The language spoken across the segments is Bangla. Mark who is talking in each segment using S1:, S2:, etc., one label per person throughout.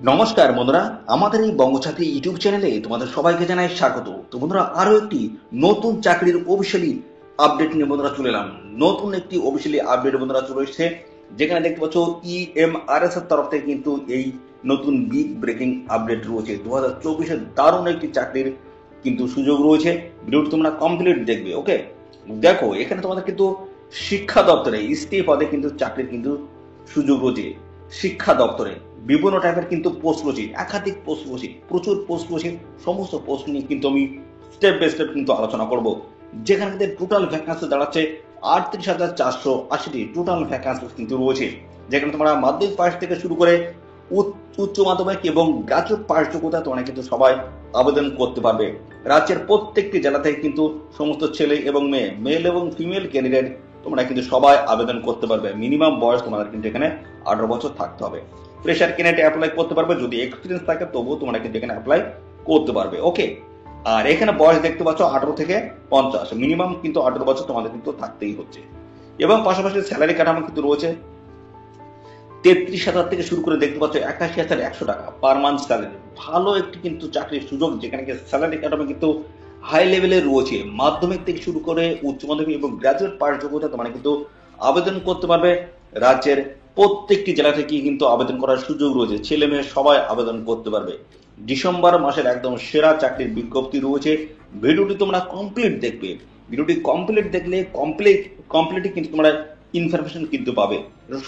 S1: নমস্কার বন্ধুরা, আমাদের এই বঙ্গসাথী ইউটিউব চ্যানেলে তোমাদের সবাইকে জানাই স্বাগত। তো বন্ধুরা, আরো একটি নতুন চাকরির অফিসিয়ালি আপডেট নিয়ে বন্ধুরা চলে এলাম। নতুন একটি অফিসিয়ালি আপডেট বন্ধুরা চলে এসেছে, যেখানে দেখতে পাচ্ছ ইএমআরএস এর তরফ থেকে কিন্তু এই নতুন বিগ ব্রেকিং আপডেট রয়েছে। 2024-এর দারুণ একটি চাকরির কিন্তু সুযোগ রয়েছে। ভিডিওটি তোমরা কমপ্লিট দেখবে। ওকে, দেখো এখানে তোমাদের কিন্তু শিক্ষা দপ্তরে স্টে পদে কিন্তু চাকরির কিন্তু সুযোগ রয়েছে। শিক্ষা দপ্তরে বিভিন্ন টাইপের কিন্তু পোস্ট রয়েছে, একাধিক পোস্ট রয়েছে, প্রচুর পোস্ট রয়েছে। সমস্ত পোস্ট নিয়ে কিন্তু আমি স্টেপ বাই স্টেপ কিন্তু আলোচনা করব। যেখানে কিন্তু টোটাল ভ্যাকান্সি দাঁড়াচ্ছে 38,480টি টোটাল ভ্যাকান্সি কিন্তু রয়েছে। যেখানে তোমরা মাধ্যমিক পাস থেকে শুরু করে উচ্চ মাধ্যমিক এবং গ্রাজুয়েট পাস যোগ্যতা তোমরা কিন্তু সবাই আবেদন করতে পারবে। রাজ্যের প্রত্যেকটি জেলা থেকে কিন্তু সমস্ত ছেলে এবং মেয়ে, মেল এবং ফিমেল ক্যান্ডিডেট তোমরা কিন্তু সবাই আবেদন করতে পারবে। মিনিমাম বয়স তোমাদের কিন্তু এখানে 18 বছর থাকতে হবে। ফ্রেশার ক্যান্ডিডেট অ্যাপ্লাই করতে পারবে, যদি এক্সপিরিয়েন্স থাকে তবুও তোমরা কিন্তু এখানে অ্যাপ্লাই করতে পারবে। ওকে, আর এখানে বয়স দেখতে পাচ্ছ 18 থেকে 50, মিনিমাম কিন্তু 18 বছর তোমাদের কিন্তু থাকতেই হচ্ছে। এবং পাশাপাশি স্যালারি কাঠামো কিন্তু রয়েছে 33,000 থেকে শুরু করে দেখতে পাচ্ছ 81,100 টাকা পার মান্থ স্যালারি। ভালো একটি কিন্তু চাকরির সুযোগ, যেখানে স্যালারি কাঠামো কিন্তু হাই লেভেলের রয়েছে। মাধ্যমিক থেকে শুরু করে উচ্চ মাধ্যমিক এবং গ্রাজুয়েট পাস যোগ্যতা তোমরা কিন্তু আবেদন করতে পারবে। রাজ্যের প্রত্যেকটি জেলা থেকে কিন্তু আবেদন করার সুযোগ রয়েছে, ছেলে মেয়ে সবাই আবেদন করতে পারবে। ডিসেম্বর মাসের একদম সেরা চাকরির বিজ্ঞপ্তি রয়েছে। ভিডিওটি তোমরা কমপ্লিট দেখবে। ভিডিওটি কমপ্লিট দেখলে কমপ্লিটই কিন্তু তোমরা ইনফরমেশন কিন্তু পাবে।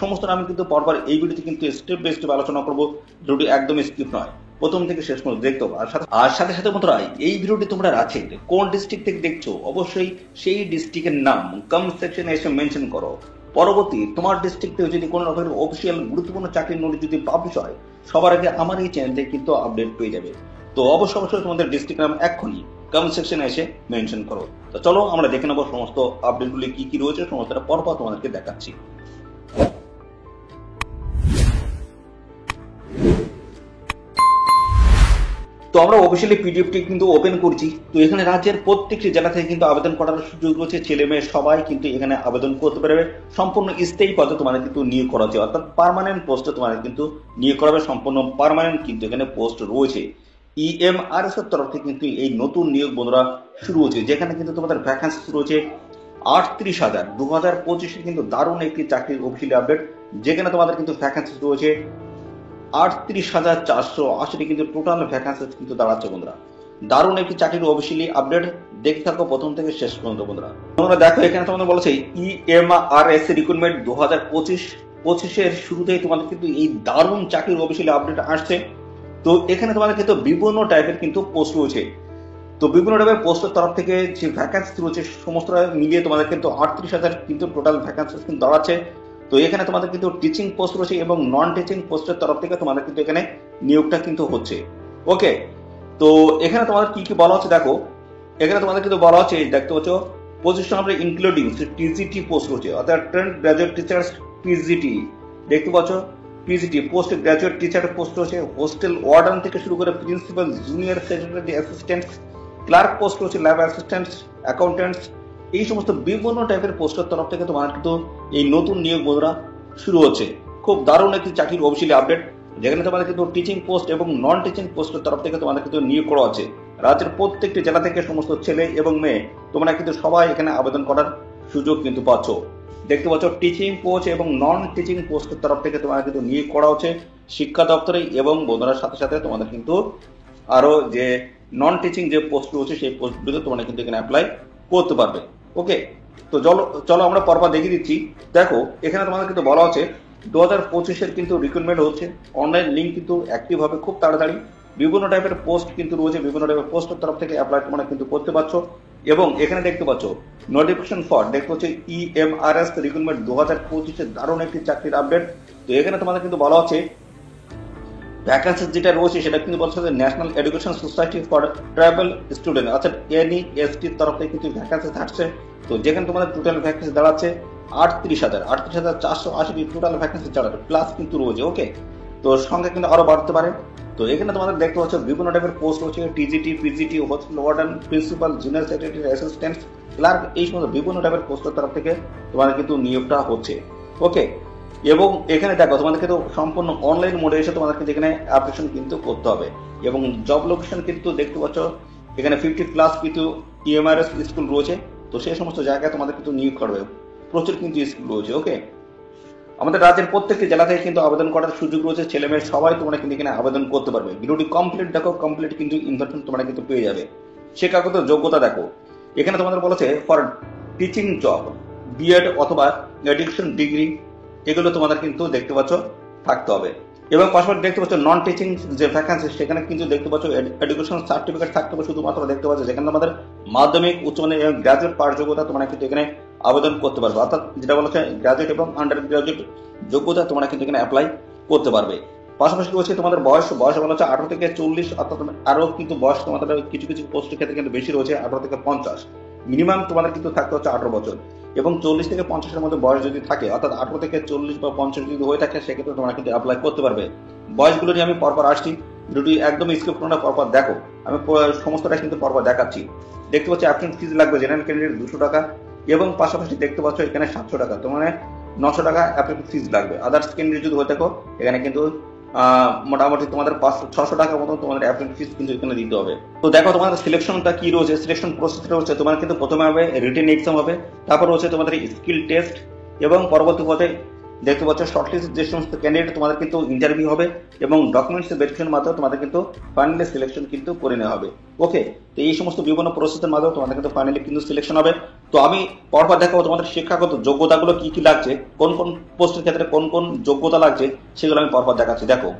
S1: সমস্ত আমি কিন্তু পরপর এই ভিডিওতে কিন্তু স্টেপ বাই স্টেপ আলোচনা করবো। ভিডিওটি একদমই স্কিপ নয়, প্রথম থেকে শেষ পর্যন্ত দেখতে হবে। আর সাথে সাথে বন্ধুরা, এই ভিডিওটি তোমরা রাজ্যের কোন ডিস্ট্রিক্ট থেকে দেখছো অবশ্যই সেই ডিস্ট্রিক্টের নাম কমেন্ট সেকশনে এসে মেনশন করো। পরবর্তী তোমার ডিস্ট্রিক্ট থেকে যদি কোনো রকমের অফিসিয়াল গুরুত্বপূর্ণ চাকরির নোটিশ যদি পাবলিশ হয়, সবার আগে আমার এই চ্যানেল থেকে কিন্তু আপডেট পেয়ে যাবে। তো অবশ্যই তোমাদের ডিস্ট্রিক্ট নাম এক্ষুনি কমেন্ট সেকশনে এসে মেনশন করো। তো চলো আমরা দেখে নেবো সমস্ত আপডেটগুলি কি কি রয়েছে, সমস্তটা পরপর তোমাদেরকে দেখাচ্ছি। তো আমরা অফিসিয়ালি পিডিএফটি কিন্তু ওপেন করছি। তো এখানে রাজ্যের প্রত্যেকটি জেলা থেকে কিন্তু আবেদন করার সুযোগ রয়েছে। ছেলে মেয়ে সবাই কিন্তু এখানে আবেদন করতে পারবে। সম্পূর্ণ স্থায়ী পদে তোমাদের কিন্তু নিয়োগ করা হচ্ছে, অর্থাৎ পার্মানেন্ট পোস্টে তোমাদের কিন্তু নিয়োগ করা হবে। সম্পূর্ণ পার্মানেন্ট কিন্তু এখানে পোস্ট রয়েছে। ইএমআরএস এর তরফ থেকে কিন্তু এই নতুন নিয়োগ বন্ধুরা শুরু হচ্ছে, যেখানে কিন্তু তোমাদের ভ্যাকান্সি রয়েছে 38,000। 2025 কিন্তু দারুণ একটি চাকরির অফিসিয়ালি আপডেট, যেখানে তোমাদের কিন্তু ভ্যাকান্সি রয়েছে 38,480 কিন্তু টোটাল ভ্যাকান্সি কিন্তু দাঁড়াচ্ছে বন্ধুরা। দারুণ একটি চাকরির অফিসিয়ালি আপডেট, দেখতে থাকো প্রথম থেকে শেষ পর্যন্ত বন্ধুরা। তোমরা দেখো এখানে তোমাদের বলেছে ইএমআরএস রিক্রুটমেন্ট 2025-এর শুরুতেই তোমাদের কিন্তু এই দারুণ চাকরির অফিসিয়ালি আপডেট আসছে। তো এখানে তোমাদের কিন্তু বিভিন্ন টাইপের কিন্তু পোস্ট রয়েছে। তো বিভিন্ন টাইপের পোস্টের তরফ থেকে যে ভ্যাকান্সি রয়েছে সমস্ত মিলিয়ে তোমাদের কিন্তু 38,000 কিন্তু টোটাল ভ্যাকান্সি কিন্তু দাঁড়াচ্ছে। তো এখানে তোমাদের কিন্তু টিচিং পোস্ট রয়েছে এবং নন টিচিং পোস্টের তরফ থেকে তোমাদের কিন্তু এখানে নিয়োগটা কিন্তু হচ্ছে। ওকে, তো এখানে তোমাদের কি কি বলা হচ্ছে দেখো। এখানে তোমাদের কিন্তু বলা হচ্ছে, দেখতে পাচ্ছ position of including TGT post রয়েছে, অর্থাৎ ট্রেন্ড গ্রাজুয়েট টিচার্স পিজিটি। দেখতে পাচ্ছ PGT post graduate teacher post রয়েছে। হোস্টেল ওয়ার্ডান থেকে শুরু করে principal, junior secretary assistant, clerk post রয়েছে, ল্যাব অ্যাসিস্ট্যান্ট, অ্যাকাউন্ট্যান্টস। এই সমস্ত বিভিন্ন টাইপের পোস্টের তরফ থেকে তোমার কিন্তু এই নতুন নিয়োগ বন্ধুরা শুরু হচ্ছে। খুব দারুণ একটি চাকরির অফিসিয়ালি আপডেট, যেখানে তোমাদের কিন্তু টিচিং পোস্ট এবং নন টিচিং পোস্টের তরফ থেকে তোমাদের কিন্তু নিয়োগ করা হচ্ছে। রাজ্যের প্রত্যেকটি জেলা থেকে সমস্ত ছেলে এবং মেয়ে তোমরা কিন্তু সবাই এখানে আবেদন করার সুযোগ কিন্তু পাচ্ছ। দেখতে পাচ্ছ টিচিং পোস্ট এবং নন টিচিং পোস্টের তরফ থেকে তোমাদের কিন্তু নিয়োগ করা হচ্ছে শিক্ষা দপ্তরে। এবং বন্ধুরার সাথে সাথে তোমাদের কিন্তু আরো যে নন টিচিং যে পোস্ট রয়েছে সেই পোস্টগুলোতে তোমরা কিন্তু এখানে অ্যাপ্লাই করতে পারবে। ওকে, তো চলো আমরা পরপর দেখিয়ে দিচ্ছি। দেখো এখানে তোমাদের কিন্তু বলা হচ্ছে 2025-এর কিন্তু রিক্রুটমেন্ট হচ্ছে। অনলাইন লিঙ্ক কিন্তু অ্যাক্টিভ হবে খুব তাড়াতাড়ি। বিভিন্ন টাইপের পোস্ট কিন্তু রয়েছে, বিভিন্ন টাইপের পোস্টের তরফ থেকে অ্যাপ্লাই তোমরা কিন্তু করতে পারছো। এবং এখানে দেখতে পাচ্ছ নোটিফিকেশন ফর, দেখতে হচ্ছে ইএমআরএস রিক্রুটমেন্ট 2025-এর দারুণ একটি চাকরির আপডেট। তো এখানে তোমাদের কিন্তু বলা হচ্ছে ভ্যাকান্সি যেটা রয়েছে সেটা কিন্তু বলছে যে national education society for tribal student, অর্থাৎ এনইএসটির তরফ থেকে কিন্তু ভ্যাকান্সি থাকছে। তো যেখানে তোমাদের টোটাল ভ্যাকান্সি দাঁড়াচ্ছে 38,480 টোটাল ভ্যাকান্সি দাঁড়াচ্ছে, প্লাস কিন্তু রয়েছে। ওকে, তো সংখ্যা কিন্তু আরো বাড়তে পারে। তো এখানে তোমাদের দেখতে পাচ্ছ বিভিন্ন টাইপের পোস্ট রয়েছে, TGT, PGT, hostel warden, principal, junior secretary, assistant, clerk, এই সমস্ত বিভিন্ন টাইপের পোস্টের তরফ থেকে তোমাদের কিন্তু নিয়োগটা হচ্ছে। ওকে, এবং এখানে দেখো তোমাদের কিন্তু সম্পূর্ণ অনলাইন মোডে এসে তোমাদের কিন্তু এখানে অ্যাপ্লিকেশন কিন্তু করতে হবে। এবং জব লোকেশন কিন্তু দেখতে পাচ্ছ এখানে 50+ কিন্তু ইএমআরএস স্কুল রয়েছে। তো সেই সমস্ত জায়গায় তোমাদের কিন্তু নিয়োগ করবে, প্রচুর কিন্তু স্কুল রয়েছে। ওকে, আমাদের রাজ্যের প্রত্যেকটি জেলা থেকে কিন্তু আবেদন করার সুযোগ রয়েছে, ছেলে মেয়ে সবাই তোমরা কিন্তু এখানে আবেদন করতে পারবে। ভিডিওটি কমপ্লিট দেখো, কমপ্লিট কিন্তু ইনফরমেশন তোমরা কিন্তু পেয়ে যাবে। শিক্ষাগত যোগ্যতা দেখো, এখানে তোমাদের বলেছে ফর টিচিং জব বিএড অথবা এডুকেশন ডিগ্রি, এগুলো তোমাদের কিন্তু দেখতে পাচ্ছ থাকতে হবে। এবং পাশাপাশি দেখতে পাচ্ছ নন টিচিং যে ভ্যাকান্সি, সেখানে কিন্তু দেখতে পাচ্ছ এডুকেশন সার্টিফিকেট থাকতে হবে শুধুমাত্র। দেখতে পাচ্ছ যেখানে তোমাদের মাধ্যমিক, উচ্চ মাধ্যমিক এবং গ্রাজুয়েট পাস যোগ্যতা তোমরা কিন্তু এখানে আবেদন করতে পারবে। অর্থাৎ যেটা বলেছে গ্রাজুয়েট এবং আন্ডার গ্রাজুয়েট যোগ্যতা তোমরা কিন্তু এখানে অ্যাপ্লাই করতে পারবে। পাশাপাশি রয়েছে তোমাদের বয়স বলা হচ্ছে 18 থেকে 40, অর্থাৎ আরো কিন্তু বয়স তোমাদের কিছু কিছু পোস্টের ক্ষেত্রে কিন্তু বেশি রয়েছে, 18 থেকে 50। মিনিমাম তোমাদের কিন্তু থাকতে হচ্ছে 18 বছর। এবং 40 থেকে 50-এর মধ্যে বয়স যদি থাকে, অর্থাৎ 18 থেকে 40 বা 50 যদি হয়ে থাকে, সেক্ষেত্রে তোমরা কিন্তু অ্যাপ্লাই করতে পারবে। বয়সগুলো নিয়ে আমি পরপর আসছি, ভিডিওটি একদম স্কিপ করো না, পরপর দেখো। আমি সমস্তটা কিন্তু পরপর দেখাচ্ছি। দেখতে পাচ্ছি অ্যাপ্লিকেশন ফিজ লাগবে জেনারেল ক্যান্ডিডেট 200 টাকা, এবং পাশাপাশি দেখতে পাচ্ছ এখানে 700 টাকা, তো মানে 900 টাকা অ্যাপ্লিকেশন ফিজ লাগবে। আদার্স ক্যান্ডিডেট যদি হয়ে থাকো, এখানে কিন্তু মোটামুটি তোমাদের 500-600 টাকার মতো তোমাদের অ্যাপ্লিকেশন ফিজ কিন্তু এখানে দিতে হবে। তো দেখো তোমাদের সিলেকশনটা কি রয়েছে, সিলেকশন প্রসেস রয়েছে। তোমার কিন্তু প্রথমে হবে রিটেন এক্সাম হবে, তারপর রয়েছে তোমাদের স্কিল টেস্ট, এবং পরবর্তী পথে দেখতে পাচ্ছ শর্টলিস্ট যে সমস্ত ক্যান্ডিডেট তোমাদের কিন্তু ইন্টারভিউ হবে, এবং ডকুমেন্টস ভেরিফিকেশনের মাধ্যমে তোমাদের কিন্তু ফাইনালি সিলেকশন কিন্তু করে নেওয়া হবে। ওকে, তো এই সমস্ত বিভিন্ন প্রসেসের মাধ্যমে তোমাদের কিন্তু ফাইনালি কিন্তু সিলেকশন হবে। তো আমি পরপর দেখাবো তোমাদের শিক্ষাগত যোগ্যতাগুলো কি কি লাগছে, কোন কোন পোস্টের ক্ষেত্রে কোন কোন যোগ্যতা লাগছে, সেগুলো আমি পরপর দেখাচ্ছি। দেখো,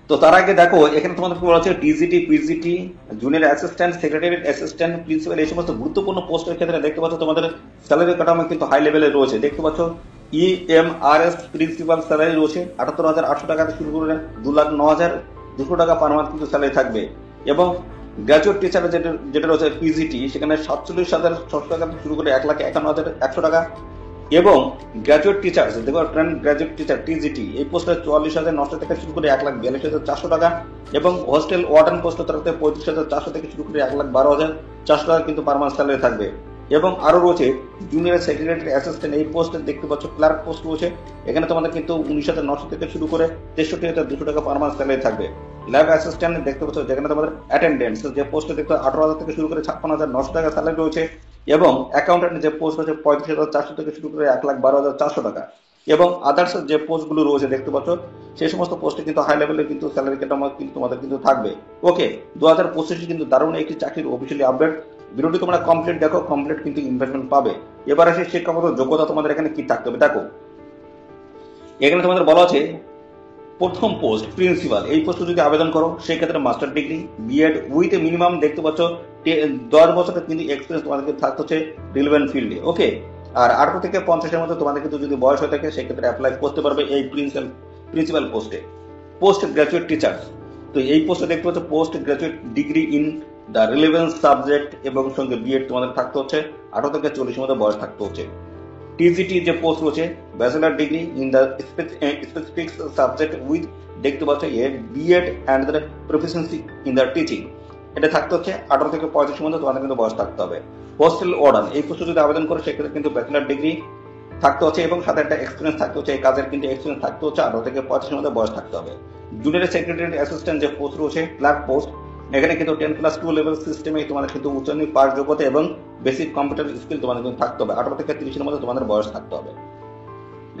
S1: তো তার আগে দেখো এখানে তোমাদের বলা হচ্ছে TGT, PGT, junior assistant, secretary assistant, principal, এই সমস্ত গুরুত্বপূর্ণ পোস্টের ক্ষেত্রে দেখতে পাচ্ছ তোমাদের স্যালারি কাঠামো কিন্তু হাই লেভেলে রয়েছে। দেখতে পাচ্ছ ইএমআরএস প্রিন্সিপাল স্যালারি রয়েছে 78,800 টাকা থেকে শুরু করে 2,09,200 টাকা পার মান্থ কিন্তু স্যালারি থাকবে। এবং গ্র্যাজুয়েট টিচার যেটা রয়েছে পিজিটি, সেখানে 47,600 টাকা থেকে শুরু করে 1,51,100 টাকা। এবং গ্র্যাজুয়েট টিচার দেখো গ্র্যাজুয়েট টিচার টিজিটি, এই পোস্টে 44,900 থেকে শুরু করে 1,42,400 টাকা। এবং হোস্টেল ওয়ার্ডেন পোস্টের তরফ থেকে 35,400 থেকে শুরু করে 1,12,400 টাকা কিন্তু পার মান্থ স্যালারি থাকবে। এবং আরো রয়েছে জুনিয়র সেক্রেটারি অ্যাসিস্ট্যান্ট, এই পোস্টে দেখতে পাচ্ছ ক্লার্ক পোস্ট রয়েছে, এখানে তোমাদের কিন্তু 19,900 থেকে শুরু করে 63,200 টাকা পার মান্থ স্যালারি থাকবে। ল্যাব অ্যাসিস্ট্যান্ট দেখতে পাচ্ছ যেখানে তোমাদের অ্যাটেন্ডেন্স যে পোস্টে দেখতে 18,000 থেকে শুরু করে 56,900 টাকা স্যালারি রয়েছে। এবং অ্যাকাউন্টেন্ট যে পোস্ট রয়েছে 35,400 থেকে শুরু করে 1,12,400 টাকা। এবং আদার্স যে পোস্টগুলো রয়েছে দেখতে পাচ্ছ, সেই সমস্ত পোস্টে কিন্তু হাই লেভেলের কিন্তু স্যালারি কাঠামো কিন্তু তোমাদের কিন্তু থাকবে। ওকে, 2025 কিন্তু দারুণ একটি চাকরির অফিসিয়ালি আপডেট। ভিডিওটি তোমরা কমপ্লিট দেখো, কমপ্লিট কিন্তু ইনফরমেশন পাবে। এবার আসে শিক্ষাগত যোগ্যতা তোমাদের এখানে কি থাকতে হবে। দেখো, এখানে তোমাদের বলা আছে প্রথম পোস্ট প্রিন্সিপাল, এই পোস্টে যদি আবেদন করো সেক্ষেত্রে master degree, BEd with minimum দেখতে পাচ্ছ 10 বছরের কিন্তু এক্সপিরিয়েন্স তোমাদেরকে থাকতে হচ্ছে রিলেভেন্ট ফিল্ডে। ওকে, আর 18 থেকে 50-এর মধ্যে তোমাদের কিন্তু যদি বয়স হয়ে থাকে, সেক্ষেত্রে অ্যাপ্লাই করতে পারবে এই প্রিন্সিপাল পোস্টে। পোস্ট গ্রাজুয়েট টিচার, তো এই পোস্টে দেখতে পাচ্ছ post graduate degree in the relevant subject, এবং সঙ্গে বিএড তোমাদের থাকতে হচ্ছে, 18 থেকে 40-এর মধ্যে বয়স থাকতে হচ্ছে। টিজিটি যে পোস্ট রয়েছে bachelor degree in the specific subject with দেখতে পাচ্ছ BEd and the proficiency in the teaching, এটা থাকতে হচ্ছে 18 থেকে 35-এর মধ্যে তোমাদের কিন্তু বয়স থাকতে হবে। হোস্টেল ওয়ার্ডেন, এই পোস্টে যদি আবেদন করে সেক্ষেত্রে কিন্তু ব্যাচেলার ডিগ্রি থাকতে হচ্ছে, এবং সাথে একটা এক্সপিরিয়েন্স থাকতে হচ্ছে, এই কাজের কিন্তু এক্সপিরিয়েন্স থাকতে হচ্ছে, 18 থেকে 35-এর মধ্যে বয়স থাকতে হবে। জুনিয়র সেক্রেটারি অ্যাসিস্ট্যান্ট যে পোস্ট রয়েছে ক্লার্ক পোস্ট, এখানে কিন্তু 10+2 লেভেল সিস্টেমে তোমাদের কিন্তু উচ্চ মাধ্যমিক পাস যোগ্যতা এবং বেসিক কম্পিউটার স্কিল তোমাদের কিন্তু থাকতে হবে, 18 থেকে 30-এর মধ্যে তোমাদের বয়স থাকতে হবে।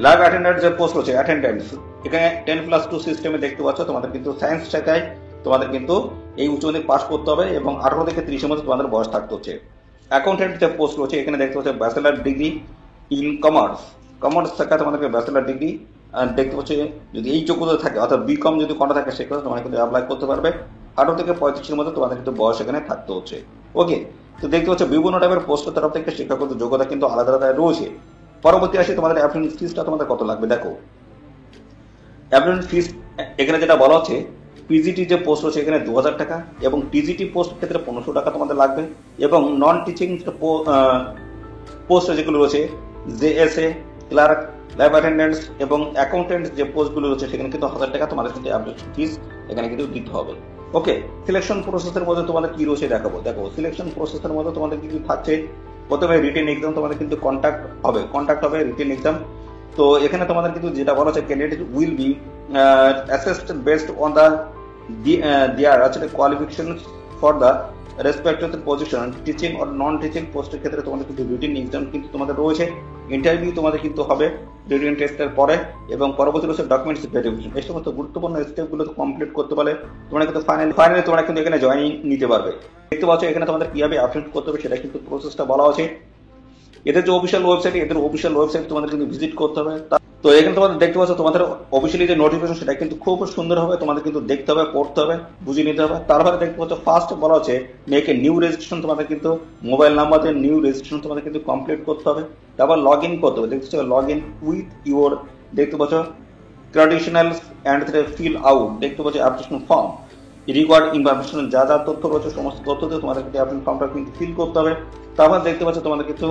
S1: ল্যাব অ্যাটেন্ডেন্ট যে পোস্ট রয়েছে অ্যাটেন্ডেন্স, এখানে 10+2 সিস্টেমে দেখতে পাচ্ছ তোমাদের কিন্তু সায়েন্স শাখায় তোমাদের কিন্তু এই উচ্চ মাধ্যমিক পাস করতে হবে, এবং 18 থেকে 30-এর মধ্যে তোমাদের বয়স থাকতে হচ্ছে। অ্যাকাউন্টেন্ট যে পোস্ট রয়েছে, এখানে দেখতে পাচ্ছ ব্যাচেলার ডিগ্রি ইন কমার্স শাখায় তোমাদেরকে ব্যাচেলার ডিগ্রি দেখতে পাচ্ছ, যদি এই যোগ্যতা থাকে অর্থাৎ বিকম যদি কোনটা থাকে সেক্ষেত্রে তোমরা কিন্তু অ্যাপ্লাই করতে পারবে, 18 থেকে 35-এর মধ্যে তোমাদের কিন্তু বয়স এখানে থাকতে হচ্ছে। ওকে, তো দেখতে পাচ্ছ বিভিন্ন টাইপের পোস্টের তরফ থেকে শিক্ষাগত যোগ্যতা কিন্তু আলাদা আলাদা রয়েছে। পরবর্তী আসে তোমাদের অ্যাপ্লিকেশন ফিসটা তোমাদের কত লাগবে। দেখো, অ্যাপ্লিকেশন ফিস এখানে যেটা বলা হচ্ছে, পিজিটি যে পোস্ট রয়েছে এখানে 2,000 টাকা, এবং টিজিটি পোস্টের ক্ষেত্রে 1500 টাকা তোমাদের লাগবে। এবং নন টিচিং পোস্ট যেগুলো রয়েছে জেএসএ, ক্লার্ক, ল্যাব অ্যাটেন্ডেন্টস এবং অ্যাকাউন্টেন্ট যে পোস্টগুলো রয়েছে, সেখানে কিন্তু 1000 টাকা তোমাদের কিন্তু অ্যাপ্লিকেশন ফিস এখানে কিন্তু দিতে হবে। ওকে, সিলেকশন প্রসেসের মধ্যে তোমাদের কি রয়েছে দেখাবো। দেখো, সিলেকশন প্রসেসের মধ্যে তোমাদের কি থাকছে, প্রথমে রিটেন এক্সাম তোমাদের কিন্তু কন্ট্যাক্ট হবে রিটেন এক্সাম, তো এখানে তোমাদের কিন্তু যেটা বলা হচ্ছে candidate will be assessed based on the their আসলে qualification for the respective position teaching or non teaching পোস্টের ক্ষেত্রে তোমাদের কিন্তু রিটিন এক্সাম কিন্তু তোমাদের রয়েছে, ইন্টারভিউ তোমাদের কিন্তু হবে রিটিন টেস্টের পরে, এবং পরবর্তী রয়েছে ডকুমেন্টস ভেরিফিকেশন। এই সমস্ত গুরুত্বপূর্ণ স্টেপগুলো কমপ্লিট করতে পারলে তোমরা কিন্তু ফাইনালি তোমরা কিন্তু এখানে জয়েনিং নিতে পারবে। দেখতে পাচ্ছ এখানে তোমাদের কিভাবে অ্যাপ্লাই করতে হবে সেটা কিন্তু প্রসেসটা বলা আছে। এদের যে অফিসিয়াল ওয়েবসাইট তোমাদের কিন্তু ভিজিট করতে হবে। তো এখানে তোমাদের দেখতে পাচ্ছ তোমাদের অফিসিয়ালি যে নোটিফিকেশন সেটা কিন্তু খুব সুন্দর হবে, তোমাদের কিন্তু দেখতে হবে, পড়তে হবে, বুঝে নিতে হবে। তারপরে দেখতে পাচ্ছ ফার্স্ট বলা হচ্ছে মেক এ নিউ রেজিস্ট্রেশন, তোমাদের কিন্তু মোবাইল নাম্বার দিয়ে নিউ রেজিস্ট্রেশন তোমাদের কিন্তু কমপ্লিট করতে হবে। তারপর লগ ইন করতে হবে, দেখতে পাচ্ছ লগ ইন উইথ ইউর, দেখতে পাচ্ছ ট্র্যাডিশনালস অ্যান্ড ফিল আউট, দেখতে পাচ্ছ অ্যাপ্লিকেশন ফর্ম রিকোয়ার্ড ইনফরমেশন, যা যা তথ্য রয়েছে সমস্ত তথ্য দিয়ে তোমাদের কিন্তু অ্যাপ্লিকেশন ফর্মটা কিন্তু ফিল করতে হবে। তারপর দেখতে পাচ্ছ তোমাদের কিছু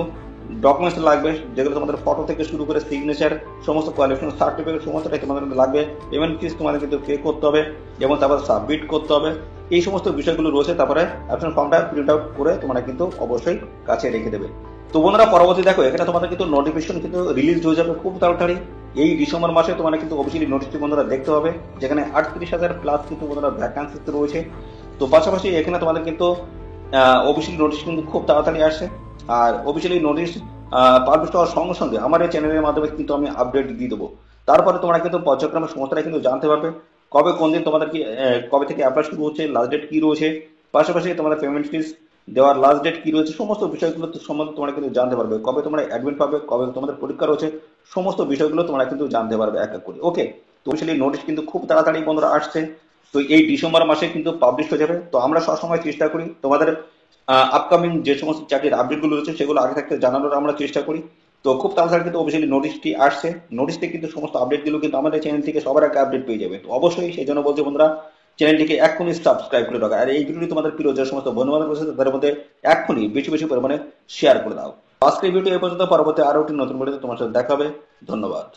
S1: ডকুমেন্টস লাগবে, যেগুলো তোমাদের ফটো থেকে শুরু করে সিগনেচার, সমস্ত কোয়ালিফিকেশন সার্টিফিকেট সমস্তটাই তোমাদের লাগবে। পেমেন্ট ফিস তোমাদের কিন্তু পে করতে হবে এবং তারপর সাবমিট করতে হবে। এই সমস্ত বিষয়গুলো রয়েছে। তারপরে অ্যাপ্লিকেশন ফর্মটা প্রিন্ট আউট করে তোমরা কিন্তু অবশ্যই কাছে রেখে দেবে। তো বন্ধুরা পরবর্তী দেখো এখানে তোমাদের কিন্তু নোটিফিকেশন কিন্তু রিলিজ হয়ে যাবে খুব তাড়াতাড়ি। এই ডিসেম্বর মাসে তোমরা কিন্তু অফিসিয়ালি নোটিশটি বন্ধুরা দেখতে হবে, যেখানে 38,000 প্লাস কিন্তু বন্ধুরা ভ্যাকান্সি রয়েছে। তো পাশাপাশি এখানে তোমাদের কিন্তু অফিসিয়ালি নোটিশ কিন্তু খুব তাড়াতাড়ি আসছে। আর অফিসিয়ালি নোটিশ পাবলিশ হওয়ার সঙ্গে সঙ্গে আমার এই চ্যানেলের মাধ্যমে কিন্তু আমি আপডেট দিয়ে দেবো। তারপরে তোমরা কিন্তু পর্যায়ক্রমে সমস্তটা কিন্তু জানতে পারবে, কবে কোন দিন তোমাদের কি কবে থেকে অ্যাপ্লাই শুরু হচ্ছে, লাস্ট ডেট কি রয়েছে, পাশাপাশি তোমাদের পেমেন্ট ফিস দেওয়ার লাস্ট ডেট কি রয়েছে, সমস্ত বিষয়গুলো সম্বন্ধে তোমরা কিন্তু জানতে পারবে। কবে তোমরা অ্যাডমিট পাবে, কবে তোমাদের পরীক্ষা রয়েছে, সমস্ত বিষয়গুলো তোমরা কিন্তু জানতে পারবে এক এক করে। ওকে, তো অফিসিয়ালি নোটিশ কিন্তু খুব তাড়াতাড়ি বন্ধুরা আসছে। তো এই ডিসেম্বর মাসে কিন্তু পাবলিশ হয়ে যাবে। তো আমরা সবসময় চেষ্টা করি তোমাদের আপকামিং যে সমস্ত চাকরির আপডেটগুলো রয়েছে সেগুলো আগে থাকতে জানানোর আমরা চেষ্টা করি। তো খুব তাড়াতাড়ি কিন্তু অফিসিয়ালি নোটিশটি আসছে, নোটিশটি কিন্তু সমস্ত আপডেটগুলো কিন্তু আমাদের চ্যানেল থেকে সবার আগে আপডেট পেয়ে যাবে। তো অবশ্যই সেই জন্য বলছি বন্ধুরা, চ্যানেলটিকে এক্ষুনি সাবস্ক্রাইব করে রাখা, আর এই ভিডিওটি তোমাদের প্রিয় যে সমস্ত বন্ধু বান্ধব রয়েছে তাদের মধ্যে এক্ষুনি বেশি বেশি পরিমাণে শেয়ার করে দাও। আজকের ভিডিও এই পর্যন্ত, পরবর্তী আরো একটি নতুন ভিডিওতে তোমার সাথে দেখা হবে। ধন্যবাদ।